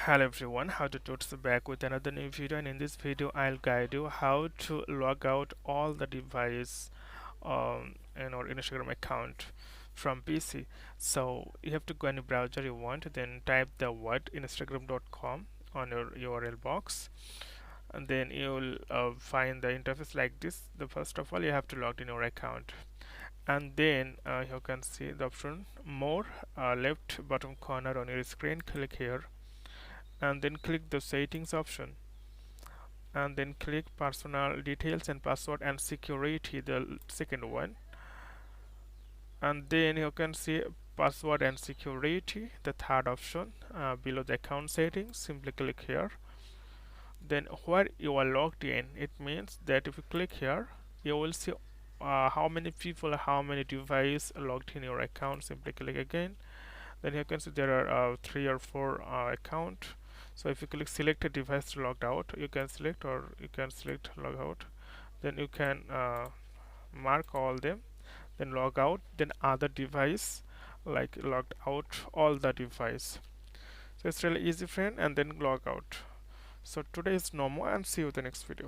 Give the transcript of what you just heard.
Hello everyone, how to Tuts back with another new video, and in this video I'll guide you how to log out all the device in our Instagram account from PC. So you have to go any browser you want, then type the word instagram.com on your URL box, and then you'll find the interface like this. The first of all you have to log in your account, and then you can see the option more, left bottom corner on your screen. Click here and then click the settings option, and then click personal details and password and security, the second one, and then you can see password and security, the third option, below the account settings. Simply click here. Then where you are logged in, it means that if you click here you will see how many people, how many devices logged in your account. Simply click again. Then you can see there are 3 or 4 account. So if you click select a device to logged out, you can select, or you can select log out. Then you can mark all them, then log out, then other device, like logged out all the device. So it's really easy, friend, and then log out. So today is no more, and see you in the next video.